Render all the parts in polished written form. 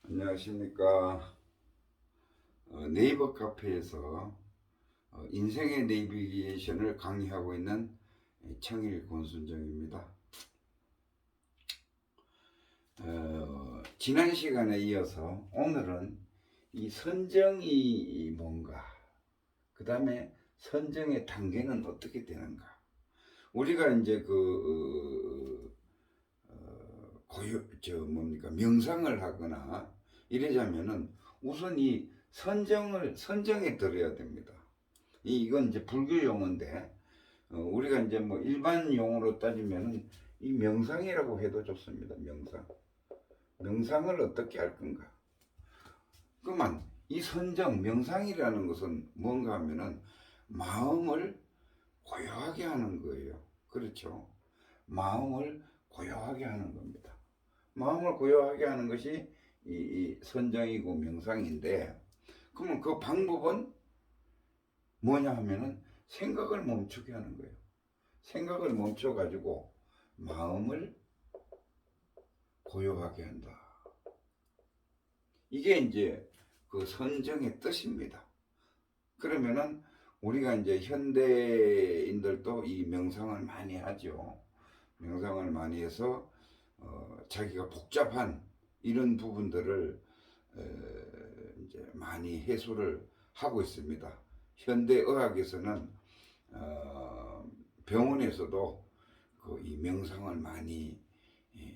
안녕하십니까. 네이버 카페에서 인생의 내비게이션을 강의하고 있는 청일 권순정입니다. 지난 시간에 이어서 오늘은 이 선정이 뭔가, 그 다음에 선정의 단계는 어떻게 되는가. 우리가 이제 명상을 하거나 이러자면은 우선 이 선정에 들어야 됩니다. 이건 이제 불교 용어인데, 우리가 이제 뭐 일반 용어로 따지면은 이 명상이라고 해도 좋습니다. 명상을 어떻게 할 건가. 그만 이 명상이라는 것은 뭔가 하면은 마음을 고요하게 하는 거예요. 그렇죠? 마음을 고요하게 하는 겁니다. 마음을 고요하게 하는 것이 이 선정이고 명상인데, 그러면 그 방법은 뭐냐 하면은 생각을 멈추게 하는 거예요. 생각을 멈춰 가지고 마음을 고요하게 한다. 이게 이제 그 선정의 뜻입니다. 그러면은 우리가 이제 현대인들도 이 명상을 많이 하죠. 명상을 많이 해서 자기가 복잡한 이런 부분들을 이제 많이 해소를 하고 있습니다. 현대 의학에서는 병원에서도 이 명상을 많이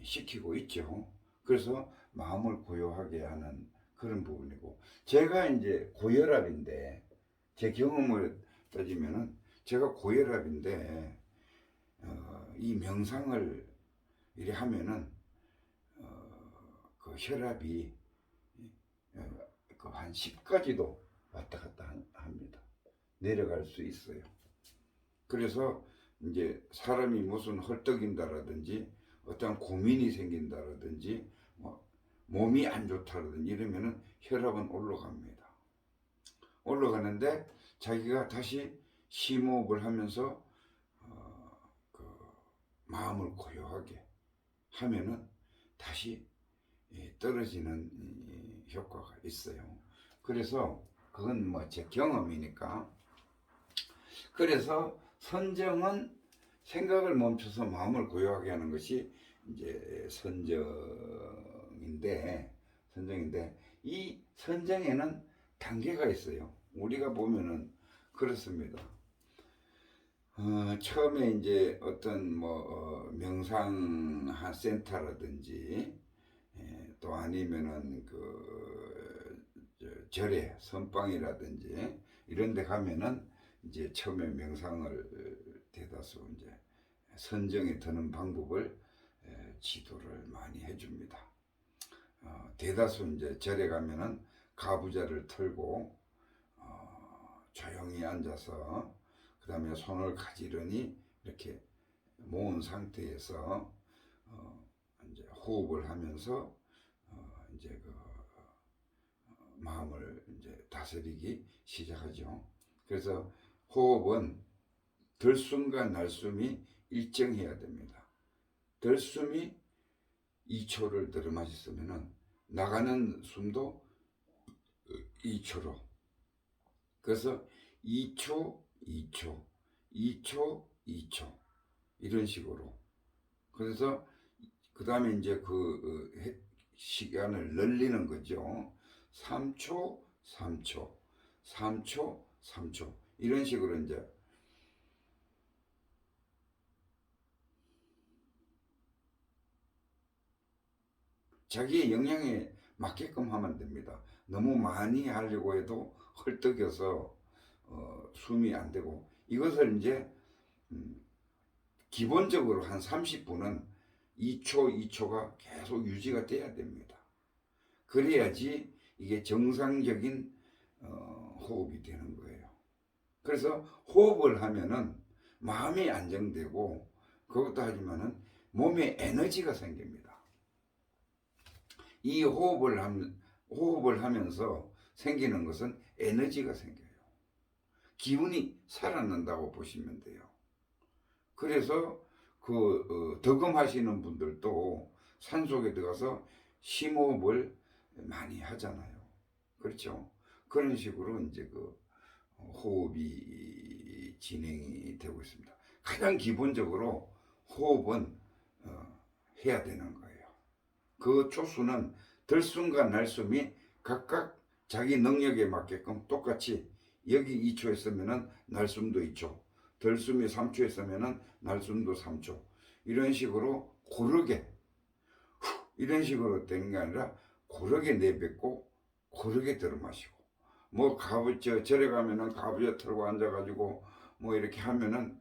시키고 있죠. 그래서 마음을 고요하게 하는 그런 부분이고, 제가 이제 고혈압인데, 제 경험을 따지면은 제가 고혈압인데 이 명상을 이래 하면은 그 혈압이 한 10까지도 왔다 갔다 합니다. 내려갈 수 있어요. 그래서 이제 사람이 무슨 헐떡인다라든지 어떤 고민이 생긴다라든지 뭐 몸이 안 좋다라든지 이러면은 혈압은 올라갑니다. 올라가는데 자기가 다시 심호흡을 하면서 그 마음을 고요하게 하면은 다시 떨어지는 효과가 있어요. 그래서 그건 뭐 제 경험이니까. 그래서 선정은 생각을 멈춰서 마음을 고요하게 하는 것이 이제 선정인데 이 선정에는 단계가 있어요. 우리가 보면은 그렇습니다. 처음에 이제 어떤 뭐 명상 센터라든지 또 아니면은 절에 선방이라든지 이런 데 가면은 이제 처음에 명상을 대다수 이제 선정에 드는 방법을 지도를 많이 해줍니다. 대다수 이제 절에 가면은 가부좌를 털고 조용히 앉아서 그 다음에 손을 가지런히 이렇게 모은 상태에서 이제 호흡을 하면서 이제 마음을 이제 다스리기 시작하죠. 그래서 호흡은 들숨과 날숨이 일정해야 됩니다. 들숨이 2초를 들이마셨으면 나가는 숨도 2초로. 그래서 2초, 2초, 2초, 2초 이런 식으로. 그래서 그 다음에 이제 시간을 늘리는 거죠. 3초, 3초, 3초, 3초 이런 식으로 이제 자기의 역량에 맞게끔 하면 됩니다. 너무 많이 하려고 해도 헐떡여서 숨이 안 되고, 이것을 이제 기본적으로 한 30분은 2초, 2초가 계속 유지가 돼야 됩니다. 그래야지 이게 정상적인 호흡이 되는 거예요. 그래서 호흡을 하면은 마음이 안정되고, 그것도 하지만은 몸에 에너지가 생깁니다. 이 호흡을 하면서 생기는 것은 에너지가 생겨요. 기운이 살아난다고 보시면 돼요. 그래서 덕음하시는 분들도 산속에 들어가서 심호흡을 많이 하잖아요. 그렇죠? 그런 식으로 이제 그 호흡이 진행이 되고 있습니다. 가장 기본적으로 호흡은 해야 되는 거예요. 그 초수는 들숨과 날숨이 각각 자기 능력에 맞게끔 똑같이 여기 2초 했으면은 날숨도 2초, 들숨이 3초 했으면은 날숨도 3초. 이런 식으로 고르게 이런 식으로 되는 게 아니라 고르게 내뱉고 고르게 들어마시고 뭐 절에 가면은 가부좌 털고 앉아가지고 뭐 이렇게 하면은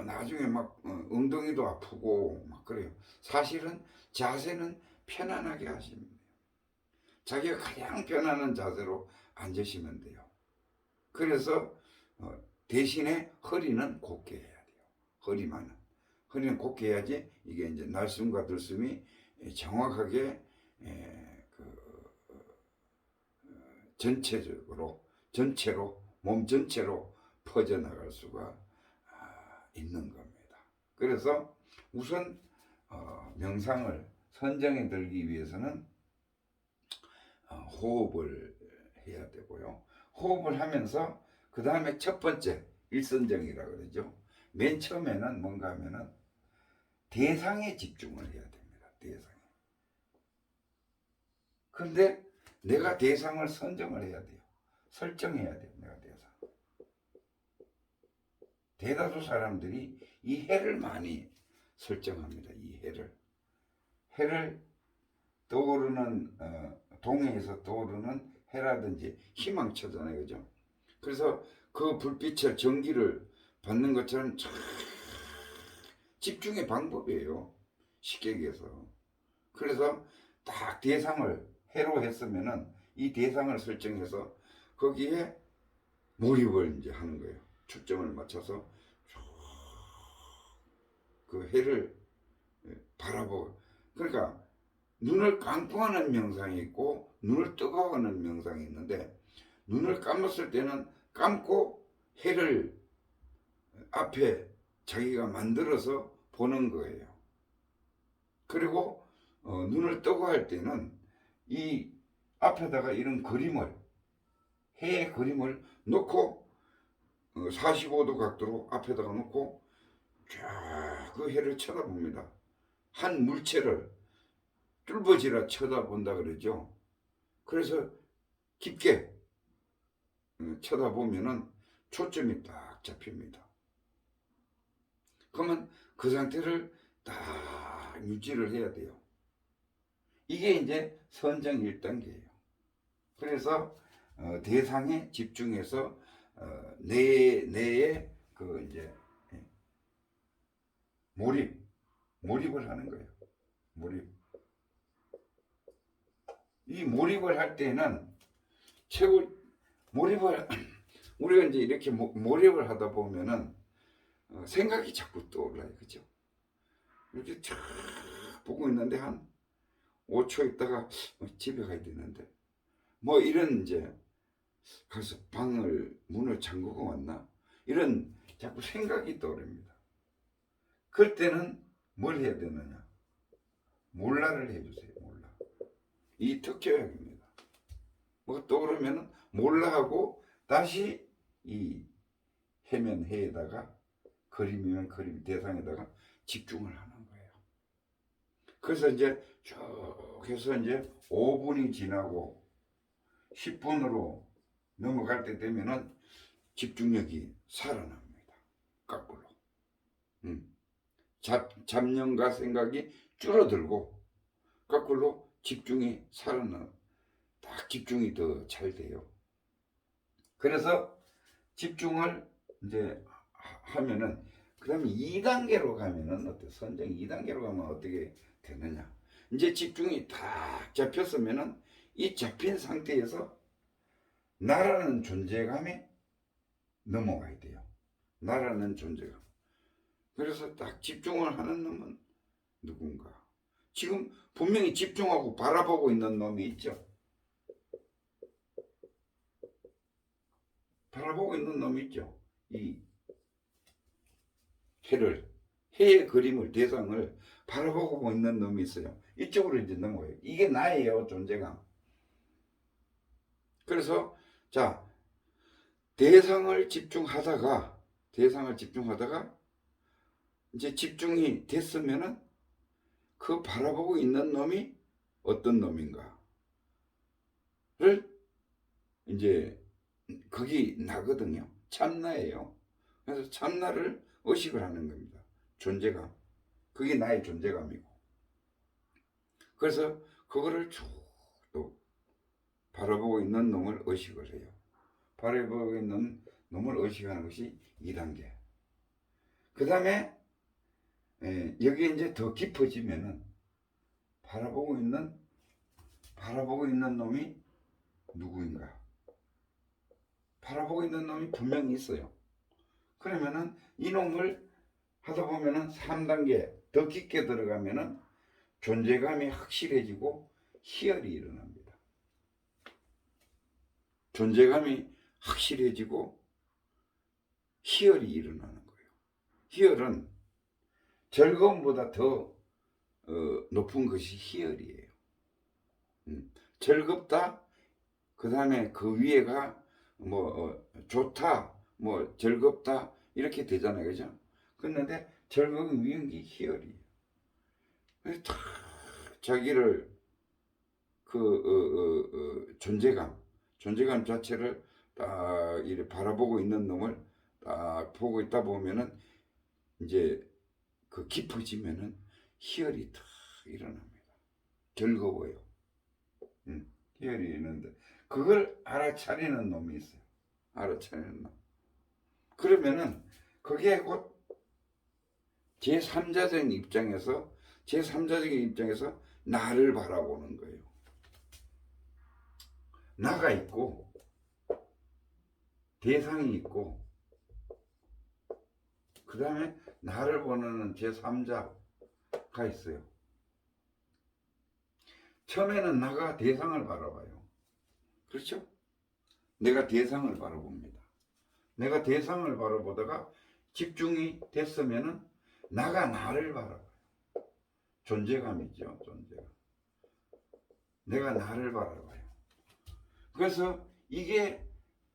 나중에 막 엉덩이도 아프고 막 그래요. 사실은 자세는 편안하게 하시면 돼요. 자기가 가장 편안한 자세로 앉으시면 돼요. 그래서 대신에 허리는 곧게 해야 돼요. 허리는 곧게 해야지 이게 이제 날숨과 들숨이 정확하게 전체로 몸 전체로 퍼져나갈 수가 있는 겁니다. 그래서 우선 명상을 선정해 들기 위해서는 호흡을 해야 되고요. 호흡을 하면서 그 다음에 첫 번째 일선정이라 그러죠. 맨 처음에는 뭔가 하면은 대상에 집중을 해야 됩니다. 대상에. 근데 내가 대상을 선정을 해야 돼요. 설정해야 돼요. 내가 대상. 대다수 사람들이 이 해를 많이 설정합니다. 이 해를 떠오르는 동해에서 떠오르는 해라든지 희망처잖아요, 그죠? 그래서 그 불빛을 전기를 받는 것처럼 집중의 방법이에요. 쉽게 얘기해서. 그래서 딱 대상을 해로 했으면은 이 대상을 설정해서 거기에 몰입을 이제 하는 거예요. 초점을 맞춰서 그 해를 바라보고. 그러니까 눈을 감고 하는 명상이 있고 눈을 뜨고 하는 명상이 있는데 눈을 감았을 때는 감고 해를 앞에 자기가 만들어서 보는 거예요. 그리고 눈을 뜨고 할 때는 이 앞에다가 이런 그림을 해의 그림을 놓고 45도 각도로 앞에다가 놓고 쫙 그 해를 쳐다봅니다. 한 물체를 뚫어지라 쳐다본다 그러죠. 그래서 깊게 쳐다보면은 초점이 딱 잡힙니다. 그러면 그 상태를 딱 유지를 해야 돼요. 이게 이제 선정 1단계예요. 그래서 대상에 집중해서 뇌에 그 이제 몰입을 하는 거예요. 이 몰입을 할 때는 최고 몰입을 우리가 이제 이렇게 몰입을 하다 보면은 생각이 자꾸 떠올라요, 그죠? 이렇게 쫙 보고 있는데 한 5초 있다가 집에 가야 되는데 뭐 이런 이제 가서 문을 잠그고 왔나 이런 자꾸 생각이 떠오릅니다. 그럴 때는 뭘 해야 되느냐? 몰라를 해주세요. 몰라. 이 특효약입니다. 뭐 떠오르면 몰라 하고 다시 이 해면 해에다가 그림이면 그림 대상에다가 집중을 하는 거예요. 그래서 이제 쭉 해서 이제 5분이 지나고 10분으로 넘어갈 때 되면은 집중력이 살아납니다. 거꾸로. 잡념과 생각이 줄어들고 거꾸로 집중이 살아나 딱 집중이 더 잘 돼요. 그래서 집중을 이제 하면은 그 다음에 2단계로 가면은 어때? 선정 2단계로 가면 어떻게 되느냐? 이제 집중이 딱 잡혔으면은 이 잡힌 상태에서 나라는 존재감에 넘어가야 돼요. 나라는 존재감. 그래서 딱 집중을 하는 놈은 누군가. 지금 분명히 집중하고 바라보고 있는 놈이 있죠. 바라보고 있는 놈이 있죠. 이 해의 그림을, 대상을 바라보고 있는 놈이 있어요. 이쪽으로 이제 넘어가요. 이게 나예요, 존재감. 그래서 자, 대상을 집중하다가 이제 집중이 됐으면은 그 바라보고 있는 놈이 어떤 놈인가를 이제 거기 나거든요. 참나예요. 그래서 참나를 의식을 하는 겁니다. 존재감. 그게 나의 존재감이고. 그래서 그거를 쭉 또 바라보고 있는 놈을 의식을 해요. 바라보고 있는 놈을 의식하는 것이 2단계. 그 다음에 여기에 이제 더 깊어지면은 바라보고 있는 놈이 누구인가? 바라보고 있는 놈이 분명히 있어요. 그러면은 이 놈을 하다 보면은 3단계 더 깊게 들어가면은 존재감이 확실해지고 희열이 일어납니다. 존재감이 확실해지고 희열이 일어나는 거예요. 희열은 즐거움보다 더 높은 것이 희열이에요. 즐겁다, 그 다음에 그 위에가 뭐 좋다, 뭐 즐겁다 이렇게 되잖아요, 그죠? 그런데 즐거움 위인 게 희열이에요. 다 자기를 그 존재감 자체를 딱 이렇게 바라보고 있는 놈을 딱 보고 있다 보면은 이제 그 깊어지면은 희열이 탁 일어납니다. 즐거워요. 희열이 있는데 그걸 알아차리는 놈이 있어요. 알아차리는 놈. 그러면은 그게 곧 제3자적인 입장에서 나를 바라보는 거예요. 나가 있고 대상이 있고 그 다음에 나를 보는 제3자가 있어요. 처음에는 나가 대상을 바라봐요. 그렇죠? 내가 대상을 바라봅니다. 내가 대상을 바라보다가 집중이 됐으면은 나가 나를 바라봐요. 존재감이죠, 존재감. 내가 나를 바라봐요. 그래서 이게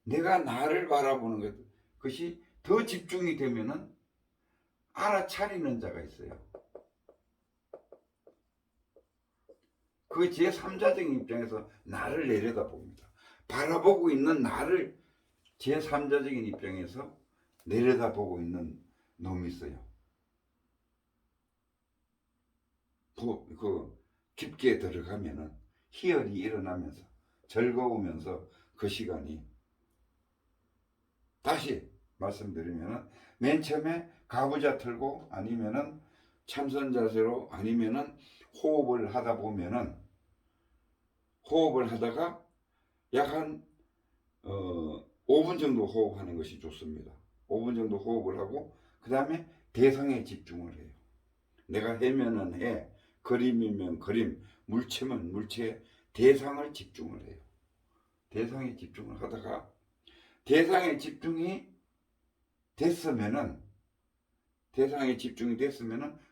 내가 나를 바라보는 것이 더 집중이 되면은 알아차리는 자가 있어요. 그 제3자적인 입장에서 나를 내려다봅니다. 바라보고 있는 나를 제3자적인 입장에서 내려다보고 있는 놈이 있어요. 그 깊게 들어가면은 희열이 일어나면서 즐거우면서 그 시간이 다시 말씀드리면은 맨 처음에 가부좌 틀고 아니면은 참선 자세로 아니면은 호흡을 하다 보면은 호흡을 하다가 약 한 5분 정도 호흡하는 것이 좋습니다. 5분 정도 호흡을 하고 그 다음에 대상에 집중을 해요. 내가 해면은 해, 그림이면 그림, 물체면 물체, 대상을 집중을 해요. 대상에 집중을 하다가 대상에 집중이 됐으면은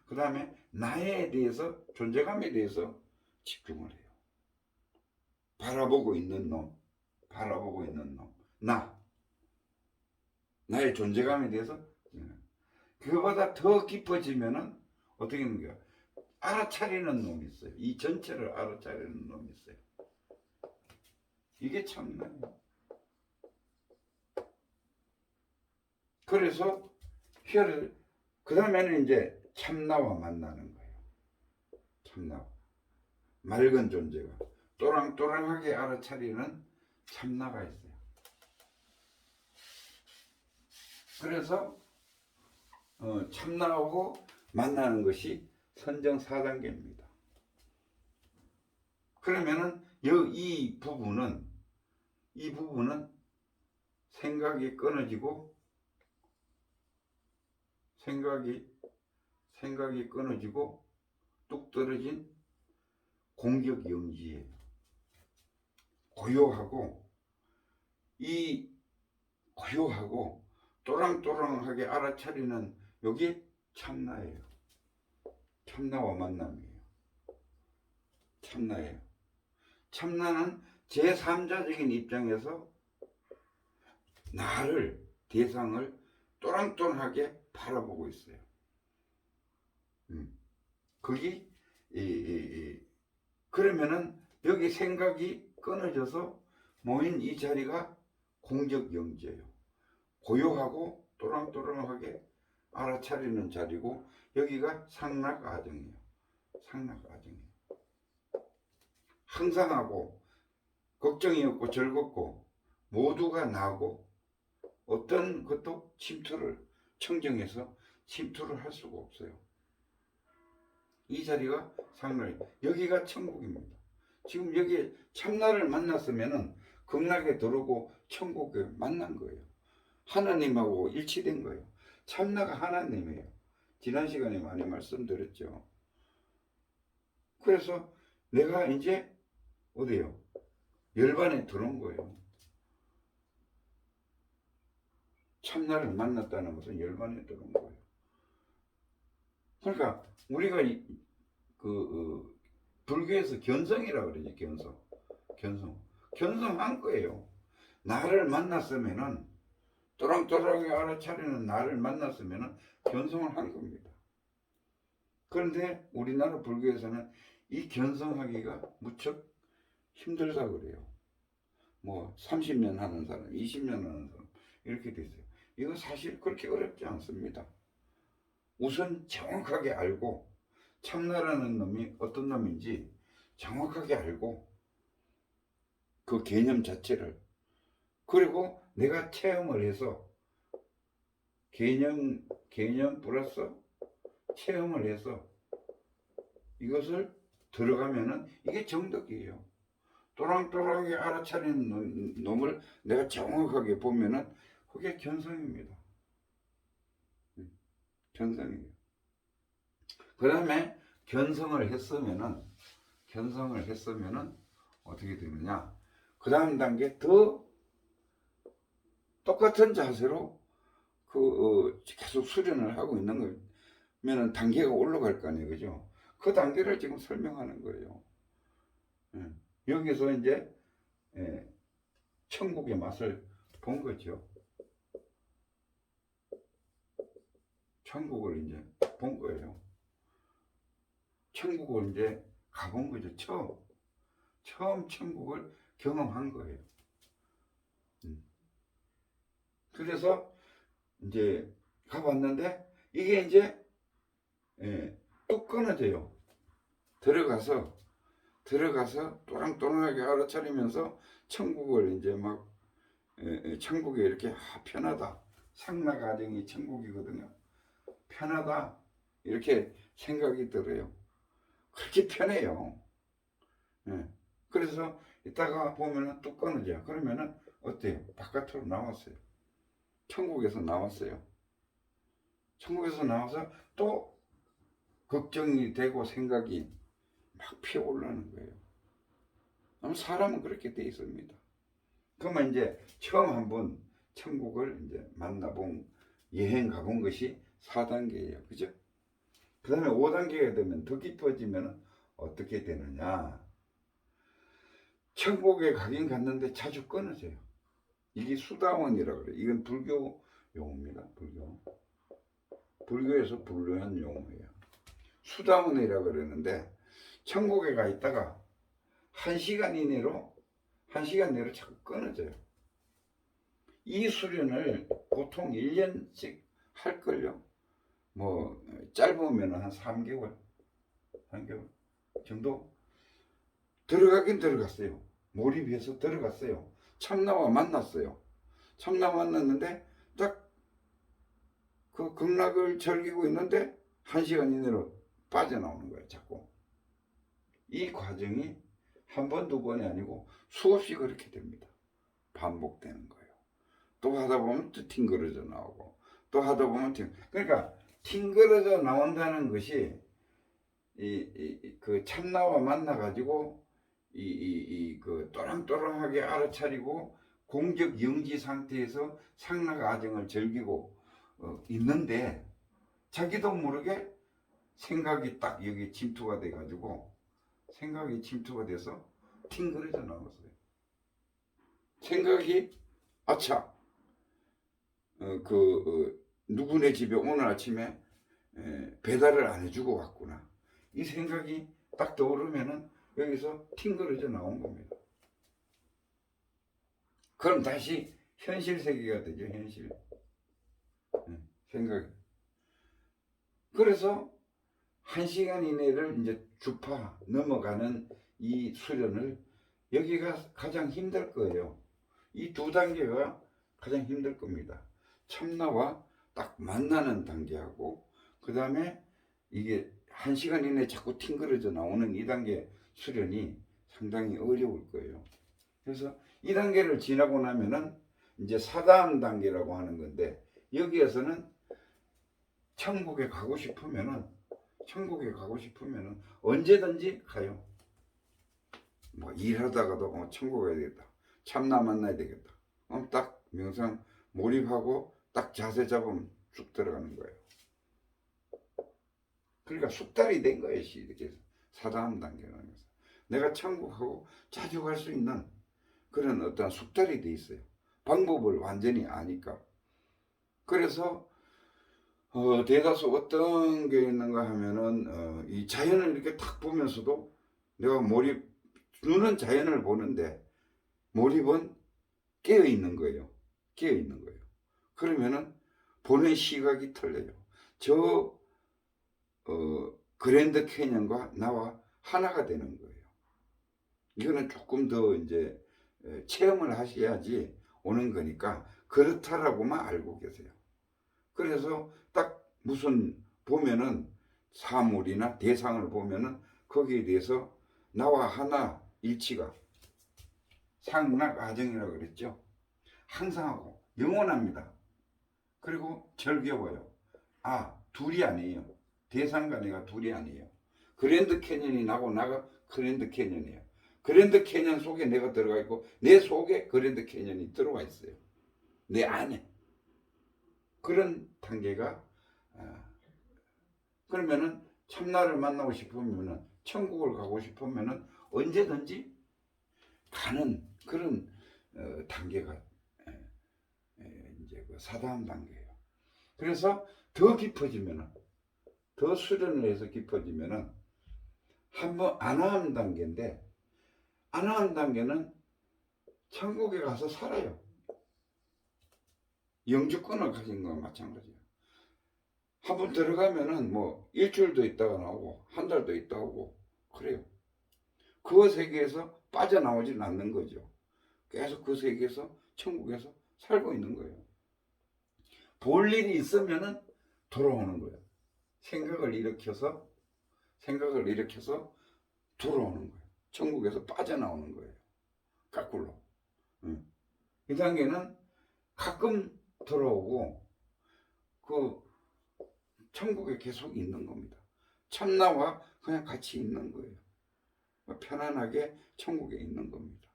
그 다음에 나에 대해서 존재감에 대해서 집중을 해요. 바라보고 있는 놈, 나의 존재감에 대해서 그거보다 더 깊어지면은 어떻게 하는 거야? 알아차리는 놈이 있어요. 이 전체를 알아차리는 놈이 있어요. 이게 참나요. 그래서 희열을 그 다음에는 이제 참나와 만나는 거예요. 참나, 맑은 존재가 또랑또랑하게 알아차리는 참나가 있어요. 그래서 참나하고 만나는 것이 선정 4단계입니다. 그러면은 이 부분은 생각이 끊어지고 뚝 떨어진 공격 영지예요. 고요하고 또랑또랑하게 알아차리는 여기 참나예요. 참나와 만남이에요. 참나는 제3자적인 입장에서 나를, 대상을 또랑또랑하게 바라보고 있어요. 거기 그러면은 여기 생각이 끊어져서 모인 이 자리가 공적영지예요. 고요하고 또랑또랑하게 알아차리는 자리고, 여기가 상락아정이에요. 상락아정이에요. 항상하고 걱정이 없고 즐겁고 모두가 나고 어떤 것도 청정해서 침투를 할 수가 없어요. 이 자리가 상락, 여기가 천국입니다. 지금 여기 참나를 만났으면은 극락에 들어오고 천국에 만난 거예요. 하나님하고 일치된 거예요. 참나가 하나님이에요. 지난 시간에 많이 말씀드렸죠. 그래서 내가 이제 어디요? 열반에 들어온 거예요. 참나를 만났다는 것은 열반에 들어온 거예요. 그러니까 우리가 불교에서 견성이라고 그러지. 견성한 거예요. 나를 만났으면은, 또랑또랑하게 알아차리는 나를 만났으면은 견성을 한 겁니다. 그런데 우리나라 불교에서는 이 견성하기가 무척 힘들다 그래요. 뭐 30년 하는 사람, 20년 하는 사람 이렇게 돼 있어요. 이거 사실 그렇게 어렵지 않습니다. 우선 정확하게 알고, 참나라는 놈이 어떤 놈인지 정확하게 알고, 그 개념 자체를, 그리고 내가 체험을 해서 개념 플러스 체험을 해서 이것을 들어가면은 이게 정덕이에요. 또랑또랑하게 알아차리는 놈을 내가 정확하게 보면은 그게 견성입니다. 견성이에요. 그 다음에 견성을 했으면은 어떻게 되느냐? 그 다음 단계 더 똑같은 자세로 계속 수련을 하고 있는 거면은 단계가 올라갈 거 아니에요, 그죠? 그 단계를 지금 설명하는 거예요. 여기서 이제 천국의 맛을 본 거죠. 천국을 이제 본 거예요. 천국을 이제 가본 거죠. 처음 천국을 경험한 거예요. 그래서 이제 가봤는데 이게 이제 뚝 끊어져요. 들어가서 또랑또랑하게 알아차리면서 천국을 이제 막 천국에 이렇게 편하다. 상락아정이 천국이거든요. 편하다 이렇게 생각이 들어요. 그렇게 편해요. 그래서 이따가 보면은 뚝 끊어져요. 그러면은 어때요? 바깥으로 나왔어요. 천국에서 나왔어요. 천국에서 나와서 또 걱정이 되고 생각이 막 피어오르는 거예요. 사람은 그렇게 돼 있습니다. 그러면 이제 처음 한번 천국을 이제 만나본, 여행 가본 것이 4단계예요. 그죠? 그 다음에 5단계가 되면 더 깊어지면 어떻게 되느냐? 천국에 가긴 갔는데 자주 끊어져요. 이게 수다원이라고 그래요. 이건 불교 용어입니다. 불교에서 분류한 용어예요. 수다원이라고 그러는데, 천국에 가 있다가 1시간 내로 자꾸 끊어져요. 이 수련을 보통 1년씩 할걸요. 뭐 짧으면 한 3개월 정도 들어가긴 들어갔어요. 몰입해서 들어갔어요. 참나와 만났어요. 참나 만났는데 딱 그 극락을 즐기고 있는데 1시간 이내로 빠져나오는 거예요. 자꾸. 이 과정이 한 번, 두 번이 아니고 수없이 그렇게 됩니다. 반복되는 거예요. 또 하다 보면 또 튕겨져 나오고, 또 하다 보면 그러니까 튕겨져 나온다는 것이 그 참나와 만나 가지고 그 또랑또랑하게 알아차리고 공적 영지 상태에서 상락 아정을 즐기고 있는데, 자기도 모르게 생각이 딱 여기 침투가 돼 가지고 생각이 침투가 돼서 튕겨져 나왔어요. 생각이 아차, 누구네 집에 오늘 아침에 배달을 안 해주고 왔구나. 이 생각이 딱 떠오르면은 여기서 튕그러져 나온 겁니다. 그럼 다시 현실 세계가 되죠, 현실. 생각이. 그래서 1시간 이내를 이제 주파 넘어가는 이 수련을 여기가 가장 힘들 거예요. 이 두 단계가 가장 힘들 겁니다. 참나와 딱 만나는 단계하고 그 다음에 이게 1시간 이내에 자꾸 튕그러져 나오는 이 단계 수련이 상당히 어려울 거예요. 그래서 이 단계를 지나고 나면은 이제 사다음 단계라고 하는 건데 여기에서는 천국에 가고 싶으면은 언제든지 가요. 뭐 일하다가도 천국 가야 되겠다. 참나 만나야 되겠다. 딱 명상 몰입하고 딱 자세 잡으면 쭉 들어가는 거예요. 그러니까 숙달이 된 거예요. 이렇게 사다음 단계라는 것은. 내가 천국하고 자주 갈 수 있는 그런 어떤 숙달이 돼 있어요. 방법을 완전히 아니까. 그래서 대다수 어떤 게 있는가 하면은 이 자연을 이렇게 탁 보면서도 내가 눈은 자연을 보는데 몰입은 깨어 있는 거예요. 깨어 있는 거예요. 그러면은 보는 시각이 틀려요. 저 그랜드 캐년과 나와 하나가 되는 거예요. 이거는 조금 더 이제 체험을 하셔야지 오는 거니까 그렇다라고만 알고 계세요. 그래서 딱 무슨 보면은 사물이나 대상을 보면은 거기에 대해서 나와 하나 일치가 상락아정이라고 그랬죠. 항상 하고 영원합니다. 그리고 절겨워요. 둘이 아니에요. 대상과 내가 둘이 아니에요. 그랜드 캐년이 나고 나가 그랜드 캐년이에요. 그랜드 캐년 속에 내가 들어가 있고 내 속에 그랜드 캐년이 들어와 있어요. 내 안에. 그런 단계가 그러면은 참나를 만나고 싶으면은 천국을 가고 싶으면은 언제든지 가는 그런 단계가 이제 그 사다음 단계예요. 그래서 더 깊어지면은 더 수련을 해서 깊어지면은 한번 아나함 단계인데 아나함 단계는 천국에 가서 살아요. 영주권을 가진 거와 마찬가지예요. 한번 들어가면은 뭐 일주일도 있다가 나오고 한 달도 있다 오고 그래요. 그 세계에서 빠져나오지는 않는 거죠. 계속 그 세계에서 천국에서 살고 있는 거예요. 볼 일이 있으면은 돌아오는 거예요. 생각을 일으켜서 돌아오는 거예요. 천국에서 빠져나오는 거예요. 거꾸로. 이 단계는 가끔 돌아오고 그 천국에 계속 있는 겁니다. 참나와 그냥 같이 있는 거예요. 편안하게 천국에 있는 겁니다.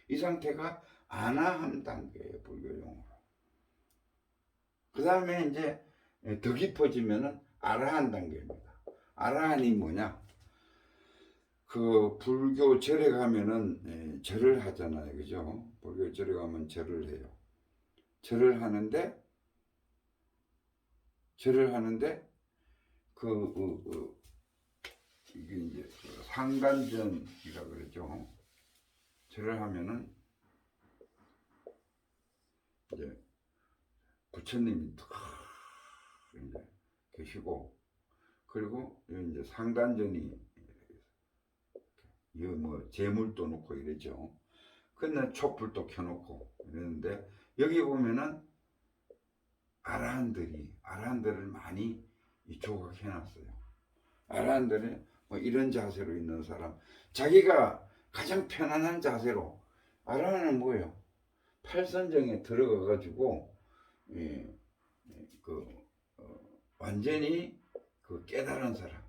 이 상태가 아나함 단계예요. 불교용어로. 그 다음에 이제 더 깊어지면은 아라한 단계입니다. 아라한이 뭐냐? 그 불교 절에 가면은 절을 하잖아요. 그죠? 불교 절에 가면 절을 해요. 절을 하는데 이게 이제 상간전이라 그러죠. 절을 하면은 이제 부처님이 이제 계시고 그리고 이제 상단전이 뭐 재물도 놓고 이랬죠. 근데 촛불도 켜놓고 이랬는데 여기 보면은 아라한들을 많이 조각해놨어요. 아라한들은 뭐 이런 자세로 있는 사람, 자기가 가장 편안한 자세로. 아라한은 뭐예요? 팔선정에 들어가 가지고 완전히 그 깨달은 사람,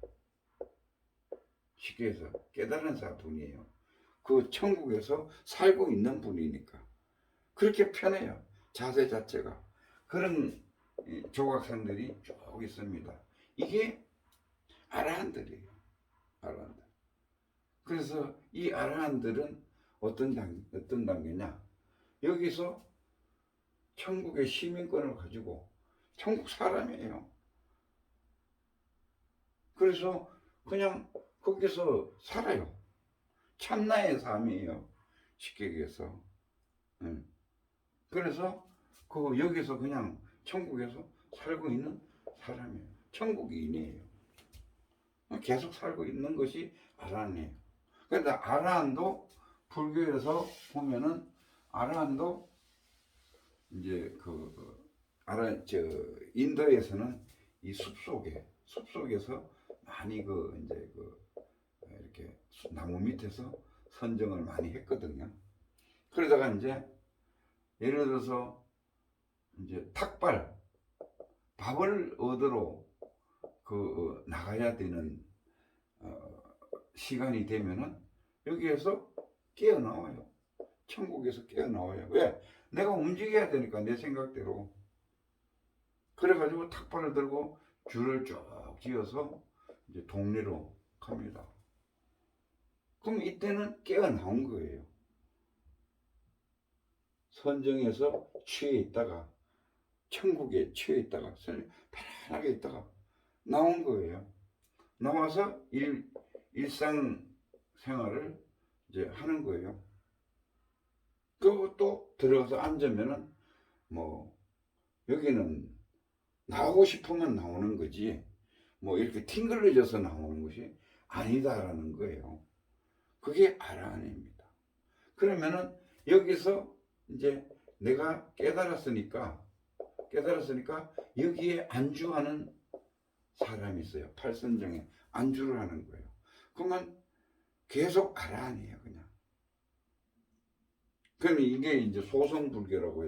쉽게 해서 깨달은 분이에요. 그 천국에서 살고 있는 분이니까 그렇게 편해요. 자세 자체가. 그런 조각상들이 쭉 있습니다. 이게 아라한들이에요. 아라한들. 그래서 이 아라한들은 어떤 단계냐? 여기서 천국의 시민권을 가지고 천국 사람이에요. 그래서 그냥 거기서 살아요. 참나의 삶이에요. 쉽게 얘기해서. 그래서 그 여기서 그냥 천국에서 살고 있는 사람이에요. 천국인이에요. 계속 살고 있는 것이 아란이에요. 그런데 아란도 불교에서 보면은 아란도 이제 인도에서는 이 숲속에서 많이 이제 이렇게 나무 밑에서 선정을 많이 했거든요. 그러다가 이제 예를 들어서 이제 밥을 얻으러 나가야 되는 시간이 되면은 여기에서 깨어나와요. 천국에서 깨어나와요. 왜? 내가 움직여야 되니까 내 생각대로. 그래가지고 탁발을 들고 줄을 쭉 지어서 이제 동네로 갑니다. 그럼 이때는 깨어나온 거예요. 선정에서 취해 있다가 천국에 취해 있다가 편안하게 있다가 나온 거예요. 나와서 일상 생활을 이제 하는 거예요. 그리고 또 들어가서 앉으면은 뭐 여기는 나오고 싶으면 나오는 거지 뭐 이렇게 팅글려져서 나오는 것이 아니다라는 거예요. 그게 아라한입니다. 그러면은 여기서 이제 내가 깨달았으니까 여기에 안주하는 사람이 있어요. 팔선정에 안주를 하는 거예요. 그러면 계속 아라한이에요, 그냥. 그러면 이게 이제 소성불교라고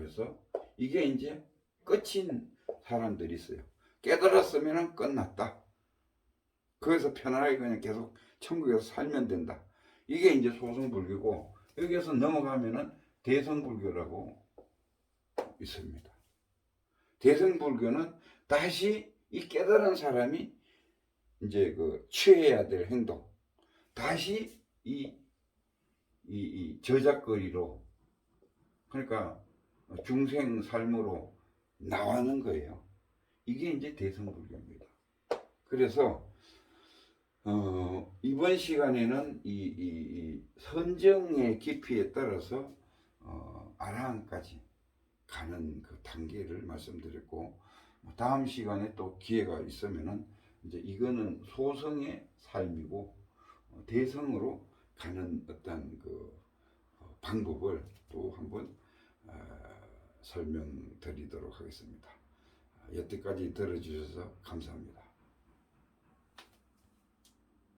해서 이게 이제 끝인 사람들이 있어요. 깨달았으면 끝났다. 거기서 편안하게 그냥 계속 천국에서 살면 된다. 이게 이제 소성불교고, 여기에서 넘어가면은 대성불교라고 있습니다. 대성불교는 다시 이 깨달은 사람이 이제 취해야 될 행동, 다시 이 저작거리로, 그러니까 중생 삶으로 나가는 거예요. 이게 이제 대성불교입니다. 그래서 이번 시간에는 이 선정의 깊이에 따라서 아라한까지 가는 그 단계를 말씀드렸고, 다음 시간에 또 기회가 있으면은 이제 이거는 소성의 삶이고 대성으로 가는 어떤 방법을 또 한번 설명드리도록 하겠습니다. 여태까지 들어주셔서 감사합니다.